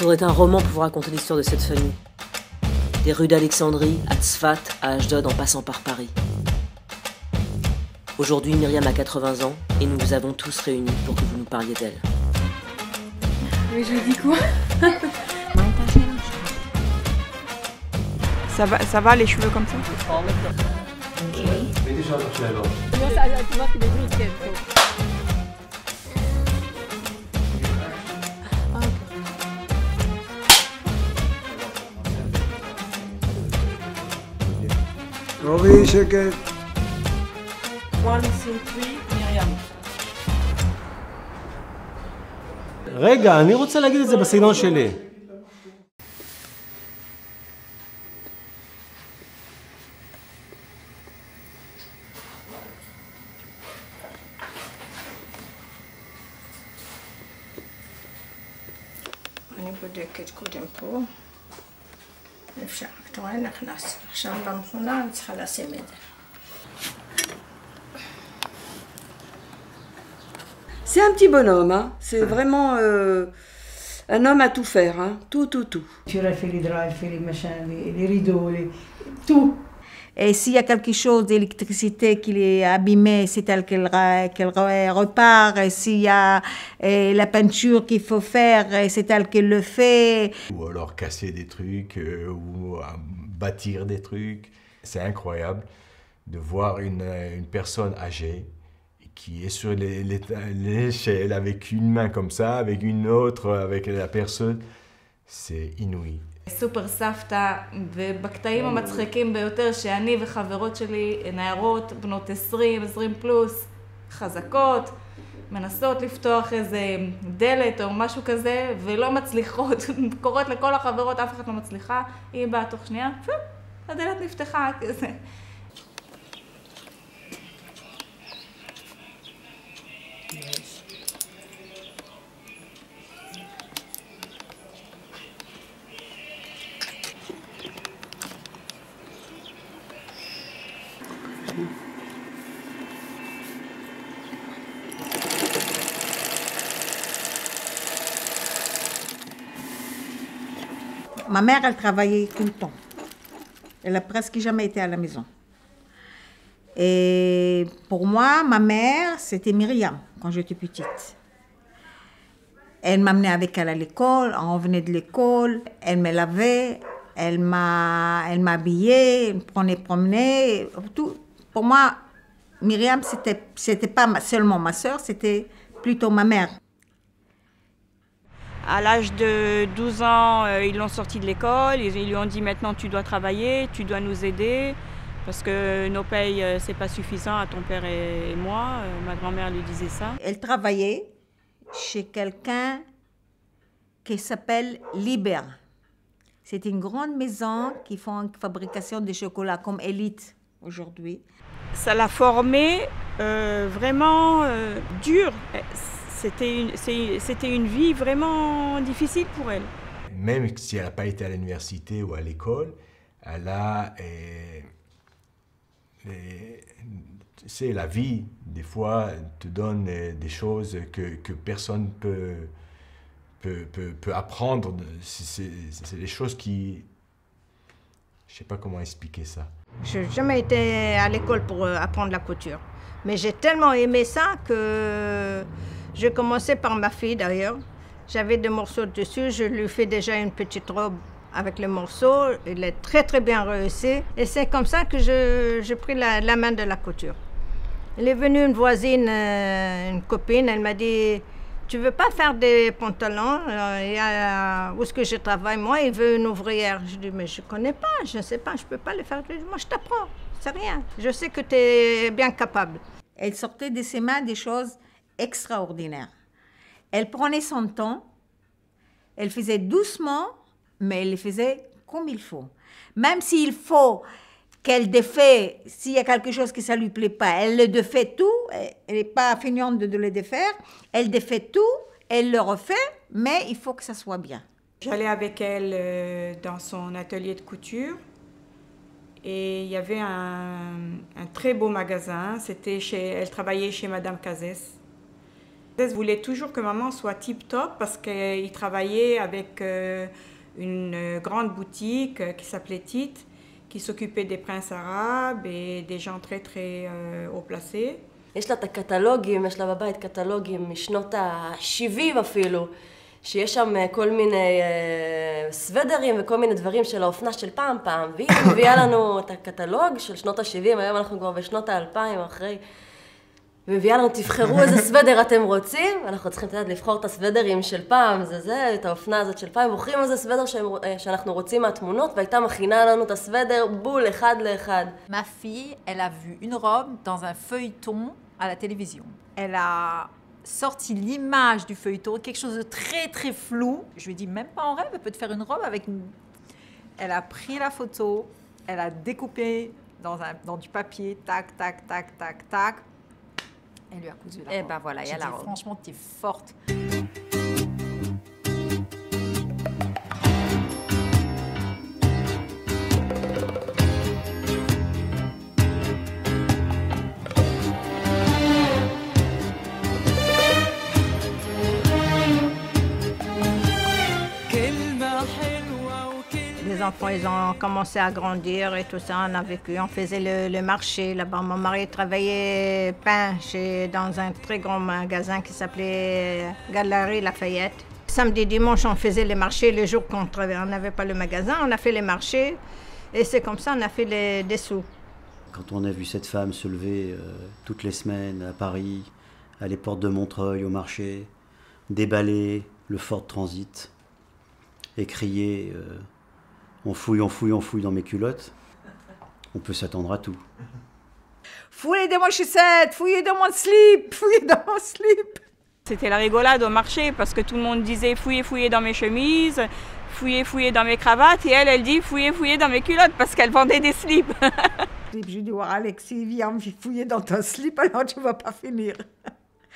faudrait un roman pour vous raconter l'histoire de cette famille. Des rues d'Alexandrie, à Tzfat, à Ashdod, en passant par Paris. Aujourd'hui, Myriam a 80 ans et nous vous avons tous réunis pour que vous nous parliez d'elle. Mais je lui dis quoi? Ça va les cheveux comme ça? אורי, שקט. 1, 2, 3, Myriam. רגע, אני רוצה להגיד את זה בסגנון שלי. אני בודקת קודם פה. אפשר, אתה רואה, נכנס. עכשיו במכונה אני צריכה לשים את זה. C'est un petit bonhomme, hein. C'est vraiment un homme à tout faire, hein. Tout. Tu refais les draps, les machins, les rideaux, tout. Et s'il y a quelque chose d'électricité qui est abîmé, c'est elle qu'elle repart. Et s'il y a la peinture qu'il faut faire, c'est elle qui le fait. Ou alors casser des trucs, ou bâtir des trucs. C'est incroyable de voir une personne âgée qui est sur l'échelle avec une main comme ça, avec une autre, avec la personne. C'est inouï. סופר סבתא, ובקטעים המצחיקים ביותר שאני וחברות שלי, נערות בנות 20 פלוס, חזקות, מנסות לפתוח איזה דלת או משהו כזה, ולא מצליחות, קוראות לכל החברות, אף אחת לא מצליחה, היא באה תוך שנייה, הדלת נפתחה כזה. Ma mère, elle travaillait tout le temps. Elle a presque jamais été à la maison. Et pour moi, ma mère, c'était Myriam, quand j'étais petite. Elle m'amenait avec elle à l'école, on revenait de l'école, elle me lavait, elle m'habillait, elle me prenait promener, tout. Pour moi, Myriam, c'était pas seulement ma sœur, c'était plutôt ma mère. À l'âge de 12 ans, ils l'ont sorti de l'école, ils lui ont dit maintenant tu dois travailler, tu dois nous aider, parce que nos payes, c'est pas suffisant à ton père et moi, ma grand-mère lui disait ça. Elle travaillait chez quelqu'un qui s'appelle Liber. C'est une grande maison qui fait une fabrication de chocolat comme Elite aujourd'hui. Ça l'a formée vraiment dure. C'était une vie vraiment difficile pour elle. Même si elle n'a pas été à l'université ou à l'école, elle a... c'est la vie, des fois, te donne des choses que personne peut apprendre. C'est des choses qui... Je ne sais pas comment expliquer ça. Je n'ai jamais été à l'école pour apprendre la couture. Mais j'ai tellement aimé ça que j'ai commencé par ma fille d'ailleurs. J'avais des morceaux dessus, je lui fais déjà une petite robe avec les morceaux. Il est très très bien réussi. Et c'est comme ça que j'ai pris la main de la couture. Elle est venue une voisine, une copine, elle m'a dit « Tu veux pas faire des pantalons? Où est-ce que je travaille? Moi, il veut une ouvrière. » Je dis « Mais je connais pas, je ne sais pas, je peux pas le faire. » Moi, je t'apprends, c'est rien. Je sais que tu es bien capable. Elle sortait de ses mains des choses extraordinaires. Elle prenait son temps, elle faisait doucement, mais elle le faisait comme il faut. Même s'il faut qu'elle défait, s'il y a quelque chose que ça ne lui plaît pas, elle le défait tout, elle n'est pas feignante de le défaire, elle défait tout, elle le refait, mais il faut que ça soit bien. J'allais avec elle dans son atelier de couture et il y avait un très beau magasin, elle travaillait chez Madame Cazès. Je voulais toujours que maman soit tip-top parce qu'il travaillait avec une grande boutique qui s'appelait Tite, qui s'occupait des princes arabes et des gens très très haut placés. יש לה את הקטלוגים, יש לה בבית קטלוגים משנות ה-70 אפילו, שיש שם כל מיני סוודרים וכל מיני דברים של האופנה של פעם, והיא מביאה לנו את הקטלוג של שנות ה-70, היום אנחנו כבר בשנות ה-2000 אחרי, ומביאה לנו, תבחרו איזה סוודר אתם רוצים, ואנחנו צריכים לבחור את הסוודרים של פעם, את האופנה הזאת של פעם, בוחרים איזה סוודר שאנחנו רוצים מהתמונות, והייתה מכינה לנו את הסוודר בול אחד לאחד. Ma fille, elle a vu une robe dans un feuilleton à la télévision. Elle a sorti l'image du feuilleton, quelque chose de très très flou. Je lui ai dit, même pas en rêve, elle peut te faire une robe avec une... Elle a pris la photo, elle a découpé dans du papier, tac, tac, tac, tac, tac. Elle lui a cousu la robe. Et ben voilà, il y a la robe. Franchement, t'es forte. Les enfants, ils ont commencé à grandir et tout ça, on a vécu, on faisait le marché là-bas. Mon mari travaillait pain dans un très grand magasin qui s'appelait Galerie Lafayette. Samedi, dimanche, on faisait les marchés. Les jours qu'on n'avait pas le magasin, on a fait les marchés. Et c'est comme ça on a fait des sous. Quand on a vu cette femme se lever toutes les semaines à Paris, à les portes de Montreuil, au marché, déballer le Ford Transit et crier on fouille, on fouille, on fouille dans mes culottes, on peut s'attendre à tout. Fouillez dans mon chaussette, fouillez dans mon slip, fouillez dans mon slip. C'était la rigolade au marché parce que tout le monde disait fouillez, fouillez dans mes chemises, fouillez, fouillez dans mes cravates, et elle dit fouillez, fouillez dans mes culottes parce qu'elle vendait des slips. J'ai dit, Alexis, viens fouiller dans ton slip, alors tu ne vas pas finir.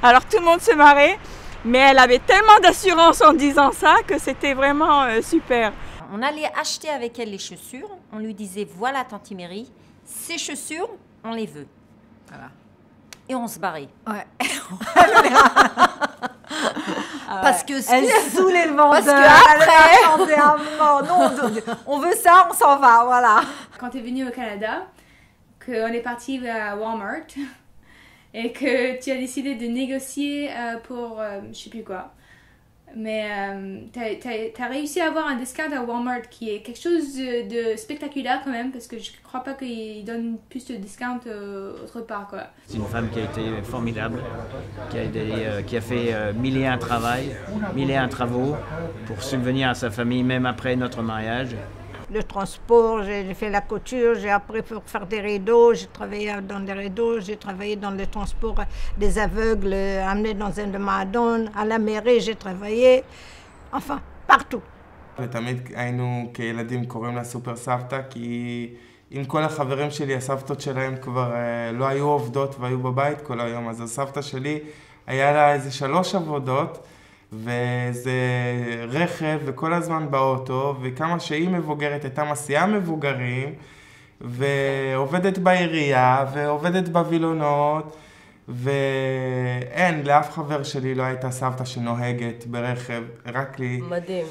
Alors tout le monde se marrait, mais elle avait tellement d'assurance en disant ça que c'était vraiment super. On allait acheter avec elle les chaussures, on lui disait voilà Tante Mary, ces chaussures, on les veut. Voilà. Et on se barrait. Ouais. Parce que elle saoulait le vendeur. Parce que après, non, on veut ça, on s'en va, voilà. Quand tu es venu au Canada, qu'on est parti à Walmart et que tu as décidé de négocier pour je sais plus quoi. Mais t'as réussi à avoir un discount à Walmart qui est quelque chose de spectaculaire quand même, parce que je crois pas qu'ils donnent plus de discount autre part, quoi. C'est une femme qui a été formidable, qui a fait mille et un travaux pour subvenir à sa famille, même après notre mariage. Le transport, j'ai fait la couture, j'ai appris pour faire des rideaux, j'ai travaillé dans des rideaux, j'ai travaillé dans le transport des aveugles, amenés dans un de Madone, à la mairie j'ai travaillé, enfin, partout. ותמיד היינו כילדים קוראים לה סופר סבתא, כי עם כל החברים שלי, הסבתות שלהם כבר לא היו עובדות והיו בבית כל היום, אז הסבתא שלי היה לה איזה 3 עבודות, וזה רכב וכל הזמן באוטו, וכמה שהיא מבוגרת הייתה מסיעה מבוגרים, ועובדת בעירייה, ועובדת בווילונות, ואין, לאף חבר שלי לא הייתה סבתא שנוהגת ברכב, רק לי. מדהים.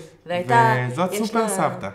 וזאת סופר סבתא.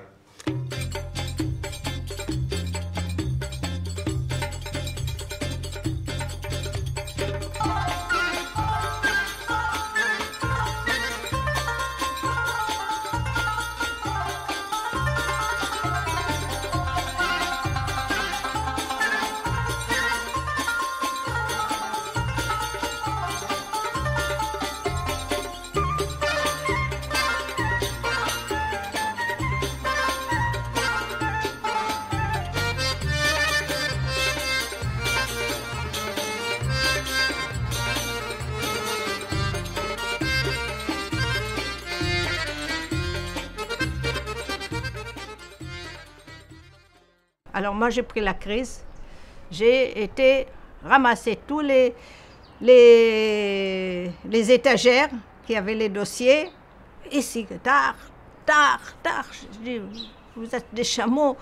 Alors moi j'ai pris la crise, j'ai été ramasser tous les étagères qui avaient les dossiers, ici, tard. Je dis, vous êtes des chameaux.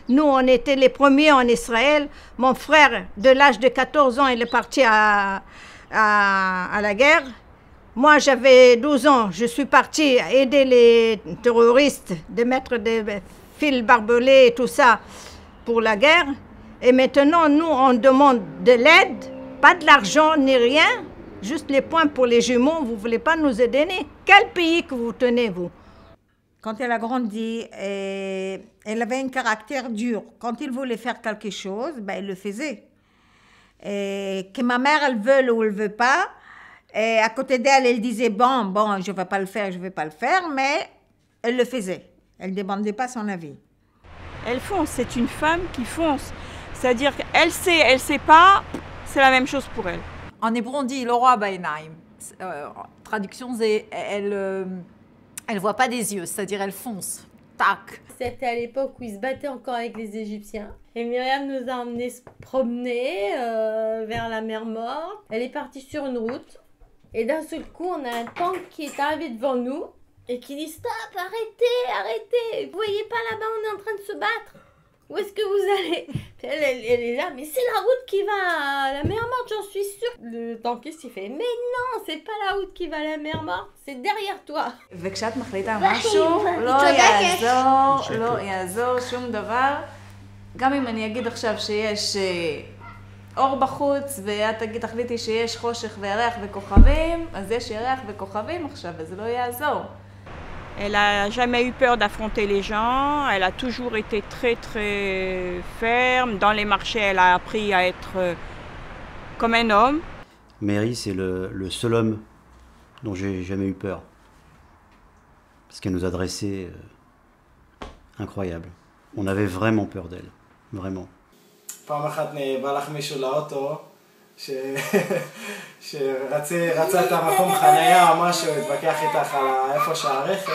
Nous on était les premiers en Israël. Mon frère de l'âge de 14 ans il est parti à la guerre. Moi, j'avais 12 ans, je suis partie aider les terroristes de mettre des fils barbelés et tout ça pour la guerre. Et maintenant, nous, on demande de l'aide, pas de l'argent ni rien, juste les points pour les jumeaux. Vous ne voulez pas nous aider? Quel pays que vous tenez, vous? Quand elle a grandi, elle avait un caractère dur. Quand il voulait faire quelque chose, ben, elle le faisait. Et que ma mère, elle veut ou elle veut pas, et à côté d'elle, elle disait, bon, je ne vais pas le faire, mais elle le faisait. Elle ne demandait pas son avis. Elle fonce, c'est une femme qui fonce. C'est-à-dire qu'elle sait pas, c'est la même chose pour elle. En hébreu, on dit Lora Bainaim. Traduction, c'est elle voit pas des yeux, c'est-à-dire elle fonce. Tac. C'était à l'époque où ils se battaient encore avec les Égyptiens. Et Myriam nous a emmenés se promener vers la mer Morte. Elle est partie sur une route. Et d'un seul coup, on a un tank qui est arrivé devant nous et qui dit « Stop, arrêtez! Vous voyez pas là-bas, on est en train de se battre. Où est-ce que vous allez ?» elle est là, mais c'est la route qui va à la mer Morte, j'en suis sûre. Le tankiste, il fait « Mais non, c'est pas la route qui va à la mer Morte, c'est derrière toi. » וכשאת מחליטה משהו, לא יעזור שום דבר. גם אם אני אגיד עכשיו שיש אור בחוץ, ואת תחליטי שיש חושך וירח וכוכבים, אז יש ירח וכוכבים עכשיו, וזה לא יעזור. Elle n'a jamais eu peur d'affronter les gens, elle a toujours été très très ferme. Dans les marchés, elle a appris à être comme un homme. Mary, c'est le seul homme dont j'ai jamais eu peur. Parce qu'elle nous a dressés incroyables. On avait vraiment peur d'elle, vraiment. פעם אחת בא לך מישהו לאוטו, שרצה את המקום חנייה או משהו, התווכח איתך על איפה שהרכב,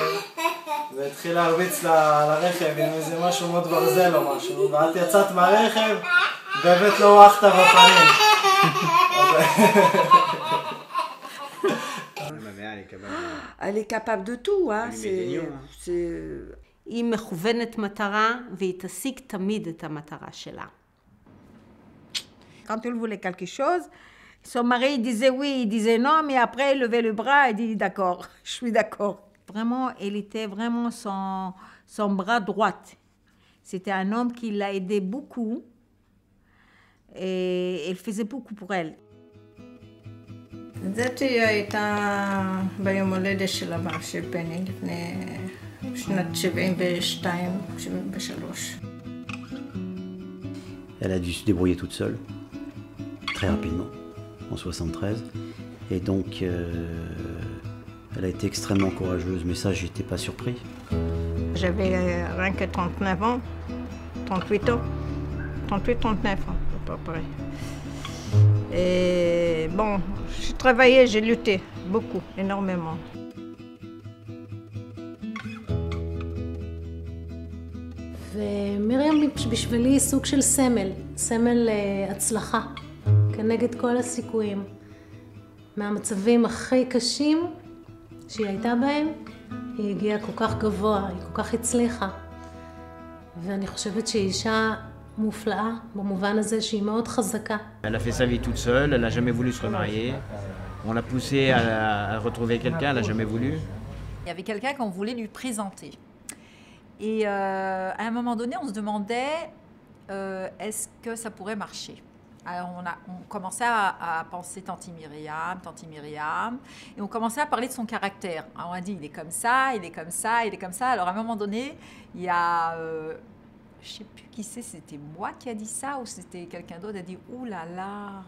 והתחיל להרביץ לרכב עם איזה משהו מאוד ברזל או משהו, ואת יצאת מהרכב והבאת לו וואחטה בפנים. Elle est capable de tout, hein. היא מכוונת מטרה והיא תשיג תמיד את המטרה שלה. Quand elle voulait quelque chose, son mari disait oui, il disait non, mais après il levait le bras et dit d'accord, je suis d'accord. Vraiment, elle était vraiment son bras droit. C'était un homme qui l'a aidé beaucoup et elle faisait beaucoup pour elle. זאת הייתה ביום הולדת של הבן של פני לפני שנת 72, 73. Elle a dû se débrouiller toute seule, très rapidement, en 73. Et donc, elle a été extrêmement courageuse, mais ça, j'étais pas surpris. J'avais rien que 39 ans, 38 ans, 38-39 ans, à peu près. Et bon, j'ai travaillé, j'ai lutté, beaucoup, énormément. ומרים בשבילי היא סוג של סמל הצלחה, כנגד כל הסיכויים. מהמצבים הכי קשים שהיא הייתה בהם, היא הגיעה כל כך גבוה, היא כל כך הצליחה. ואני חושבת שהיא אישה מופלאה, במובן הזה שהיא מאוד חזקה. Elle a fait sa vie toute seule, elle n'a jamais voulu se remarier. On l'a poussée à retrouver quelqu'un, elle n'a jamais voulu. Il y avait quelqu'un qu'on voulait lui présenter. Et à un moment donné, on se demandait est-ce que ça pourrait marcher. Alors on commençait à penser Tanti Myriam, et on commençait à parler de son caractère. Alors on a dit il est comme ça, il est comme ça, il est comme ça. Alors à un moment donné, il y a, je ne sais plus qui c'est, c'était moi qui a dit ça ou c'était quelqu'un d'autre, a dit ouh là là,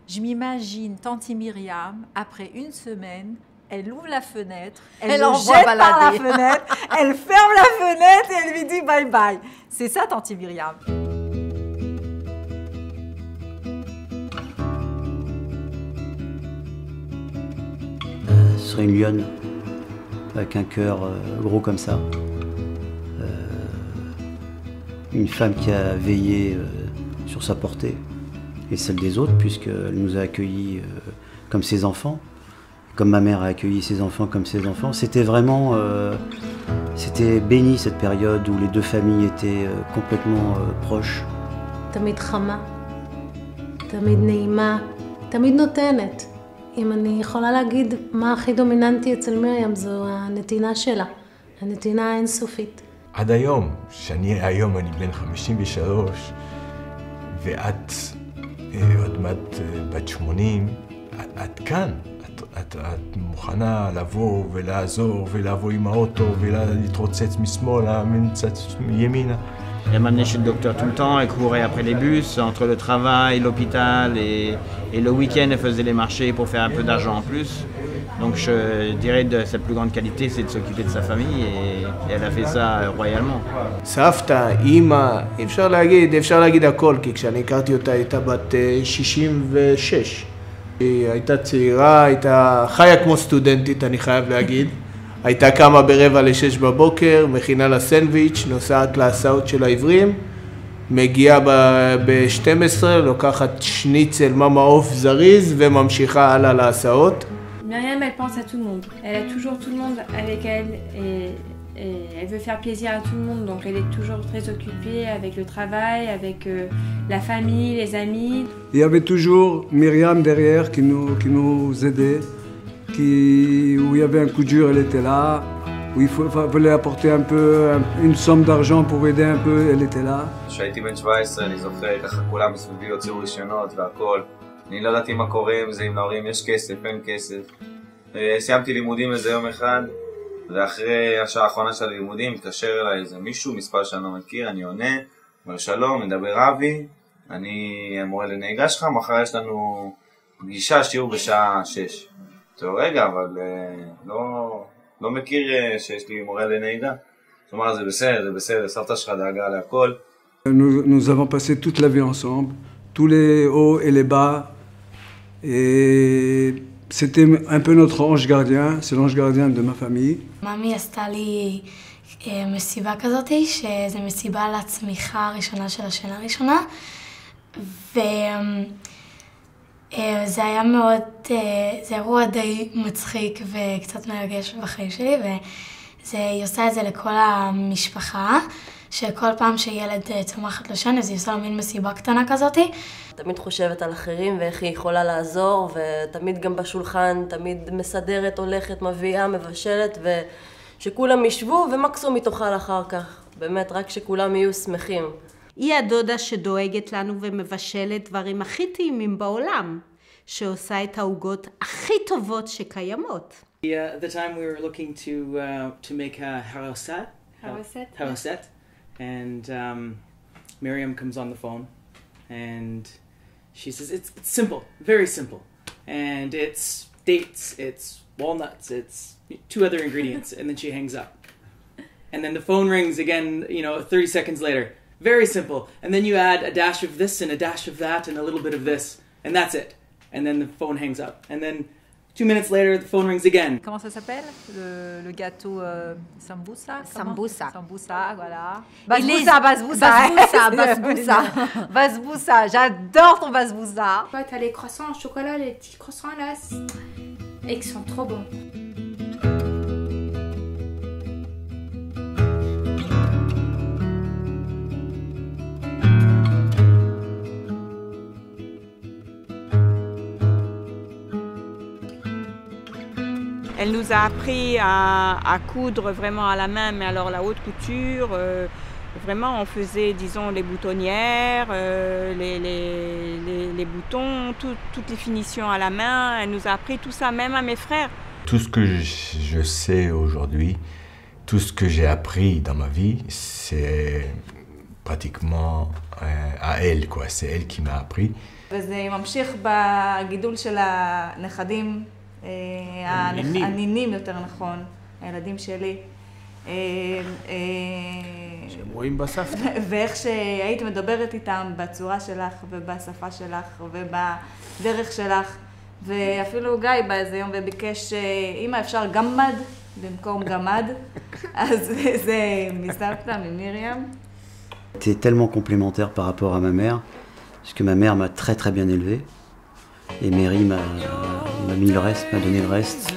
je m'imagine Tanti Myriam après une semaine. Elle ouvre la fenêtre, elle le jette par la fenêtre, elle ferme la fenêtre et elle lui dit bye bye. C'est ça, Tanti Myriam. Ce serait une lionne, avec un cœur gros comme ça. Une femme qui a veillé sur sa portée et celle des autres, puisqu'elle nous a accueillis comme ses enfants. Comme ma mère a accueilli ses enfants comme ses enfants. C'était vraiment... c'était béni cette période où les deux familles étaient complètement proches. תמיד חמה, תמיד נעימה, תמיד נותנת. אם אני יכולה להגיד מה הכי דומיננטי אצל מרים, זו הנתינה שלה, הנתינה האינסופית. עד היום, היום אני בן 53, ואת עוד מעט בת 80, את כאן. את מוכנה לבוא ולעזור ולבוא עם האוטו ולהתרוצץ משמאלה, מצד ימינה. Elle m'amenait chez le docteur tout le temps, elle courait après les bus, entre le travail, l'hôpital et le week-end elle faisait les marchés pour faire un peu d'argent en plus. Donc je dirais de sa plus grande qualité c'est de s'occuper de sa famille et elle a fait ça royalement. סבתא, אימא, אפשר להגיד הכל, כי כשאני הכרתי אותה הייתה בת 66. היא הייתה צעירה, הייתה חיה כמו סטודנטית, אני חייב להגיד. הייתה קמה ב5:45 בבוקר, מכינה לה סנדוויץ', נוסעת להסעות של העברים, מגיעה ב12, לוקחת שניצל מאמה עוף זריז וממשיכה הלאה להסעות. Myriam, elle pense à tout le monde. Elle a toujours tout le monde avec elle et elle veut faire plaisir à tout le monde. Donc elle est toujours très occupée avec le travail, avec la famille, les amis. Il y avait toujours Myriam derrière qui nous aidait. Où il y avait un coup dur, elle était là. Où il fallait apporter un peu, une somme d'argent pour aider un peu, elle était là. כשהייתי בן 17 אני זוכר, ככה כולם מסביבי הוציאו רישיונות והכל. אני לא ידעתי מה קורה עם זה, אם להורים יש כסף, אין כסף. סיימתי לימודים איזה יום אחד, ואחרי השעה האחרונה של הלימודים מתקשר אליי איזה מישהו, מספר שאני לא מכיר, אני עונה, אומר שלום, מדבר אבי, אני המורה לנהיגה שלך, מחר יש לנו פגישה, שיעור בשעה 6. טוב רגע, אבל לא מכיר שיש לי מורה לנהיגה. זאת אומרת, זה בסדר, סבתא שלך דאגה להכל. Nous avons passé toute la vie ensemble, tous les hauts et les bas. Et c'était un peu notre ange gardien, c'est l'ange gardien de ma famille. מאמי עשתה לי מסיבה כזאת, שזה מסיבה לצמיחה הראשונה של השנה הראשונה. זה היה מאוד, זה אירוע די מצחיק וקצת מרגש בחיים שלי, והיא עושה את זה לכל המשפחה, שכל פעם שילד צומחת לשן, אז היא עושה לו מין מסיבה קטנה כזאת. תמיד חושבת על אחרים ואיך היא יכולה לעזור, ותמיד גם בשולחן, תמיד מסדרת, הולכת, מביאה, מבשלת, ושכולם ישבו ומקסימום היא תאכל אחר כך. באמת, רק שכולם יהיו שמחים. היא הדודה שדואגת לנו ומבשלת דברים הכי טעימים בעולם, שעושה את העוגות הכי טובות שקיימות. At the time we were looking to make a haroset, and Miriam comes on the phone, and she says it's simple, very simple, and it's dates, it's walnuts, it's 2 other ingredients, and then she hangs up. And then the phone rings again, 30 seconds later. Very simple. And then you add a dash of this and a dash of that and a little bit of this. And that's it. And then the phone hangs up. And then 2 minutes later, the phone rings again. Comment ça s'appelle le gâteau sambusa? Sambusa, voilà. Basbousa. J'adore ton basbousa. Ouais, t'as les croissants au chocolat, les petits croissants là. Et qui sont trop bons. Elle nous a appris à coudre vraiment à la main, mais alors la haute couture, vraiment on faisait, disons, les boutonnières, les boutons, toutes les finitions à la main. Elle nous a appris tout ça, même à mes frères. Tout ce que je sais aujourd'hui, tout ce que j'ai appris dans ma vie, c'est pratiquement à elle, quoi. C'est elle qui m'a appris. וזה ממשיך בגידול של הנכדים. הנינים יותר נכון, הילדים שלי. שהם רואים בסבתא. ואיך שהיית מדברת איתם בצורה שלך ובשפה שלך ובדרך שלך. ואפילו גיא בא איזה יום וביקש, אמא אפשר גמד במקום גמד. אז זה מסבתא, ממרים. C'était tellement complémentaire par rapport à ma mère, parce que ma mère m'a très très bien élevé. Et Mary m'a mis le reste, m'a donné le reste,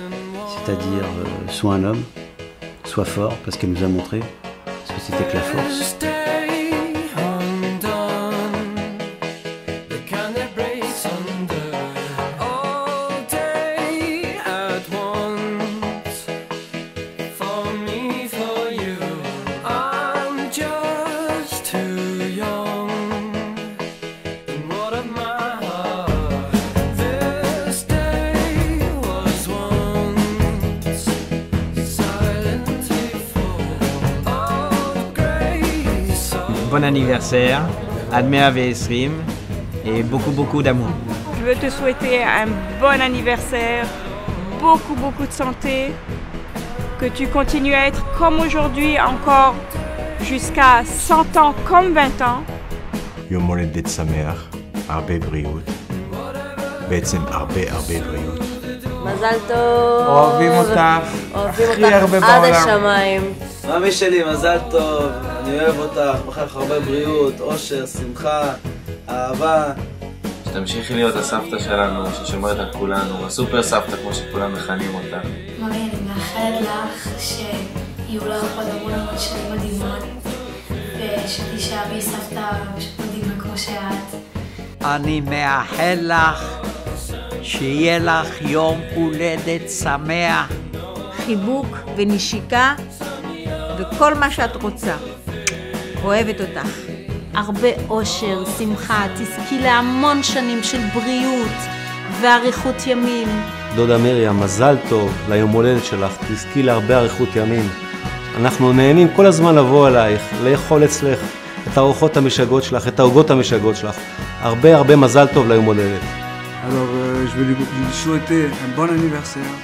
c'est-à-dire sois un homme, sois fort, parce qu'elle nous a montré ce que c'était que la force. bon anniversaire, Ad 120, et beaucoup d'amour. Je veux te souhaiter un bon anniversaire, beaucoup de santé, que tu continues à être comme aujourd'hui encore jusqu'à 100 ans comme 20 ans. יום הולדת שמח, הרבה בריאות, בעצם הרבה בריאות. מזל טוב. אוהבים אותך. אוהבים הכי אותך הרבה עד בעולם. השמיים. מאמי שלי, מזל טוב, אני אוהב אותך, מאחל לך הרבה בריאות, אושר, שמחה, אהבה. שתמשיכי להיות הסבתא שלנו, ששומרת על כולנו, הסופר סבתא כמו שכולם מכנים אותה. מרי, אני מאחלת לך שיהיו לך עוד המון שנים מדהימות, ושתישארי סבתא פשוט מדהימה כמו שאת. אני מאחל לך שיהיה לך יום הולדת שמח. חיבוק ונשיקה וכל מה שאת רוצה. אוהבת אותך. הרבה אושר, שמחה, תזכי להמון שנים של בריאות ואריכות ימים. דודה מרים, מזל טוב ליום הולדת שלך, תזכי להרבה אריכות ימים. אנחנו נהנים כל הזמן לבוא אלייך, לאכול אצלך את הארוחות המשגעות שלך, את העוגות המשגעות שלך. הרבה מזל טוב ליום הולדת. Alors, je vais lui souhaiter un bon anniversaire,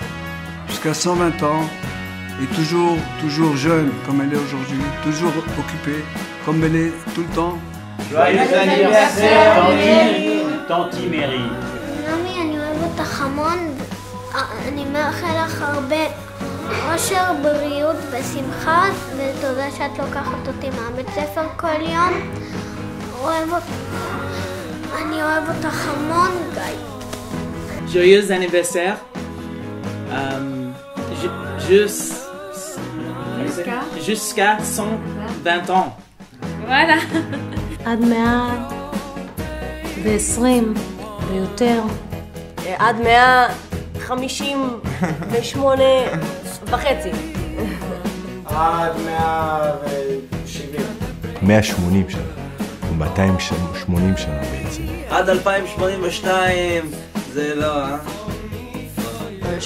jusqu'à 120 ans, et toujours jeune comme elle est aujourd'hui, toujours occupée comme elle est tout le temps. Joyeux anniversaire, Tanti Mary. נעמי, אני אוהב אותך המון, אני מאחל לך הרבה אושר, בריאות ושמחה, ותודה שאת לוקחת אותי מהבית ספר כל יום. אני אוהב אותך המון, גיא. Joyeux anniversaire. Jusqu'à 120 ans. Voilà. עד 120 ויותר. עד 158 וחצי. עד 170. 180 שנה, או 280 שנה בעצם. עד 2082, זה לא,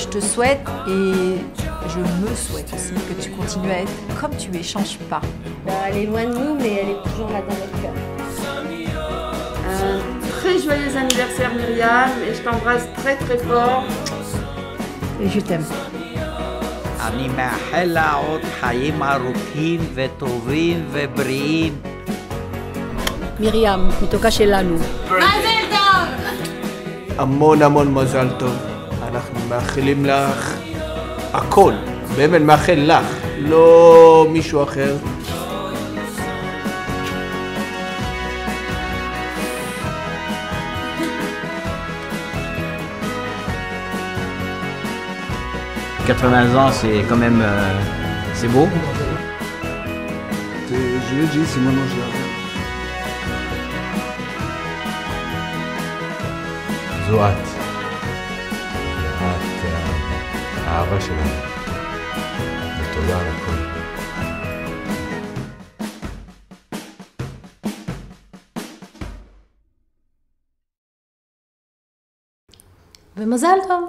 Je te souhaite et je me souhaite aussi que tu continues à être comme tu es, change pas. Elle est loin de nous, mais elle est toujours là dans notre cœur. Un très joyeux anniversaire Myriam et je t'embrasse très fort. Et je t'aime. אני מאחל לה עוד חיים ארוכים וטובים ובריאים. מרים, מתוקה שלנו. מזל טוב! המון מזל טוב. אנחנו מאחלים לך הכל. באמת מאחל לך, לא מישהו אחר. « 80 ans, c'est quand même... c'est beau. Je l'ai dit, c'est mon ange là. זו את. את האהבה שלנו. ותודה על הכל. ומזל טוב.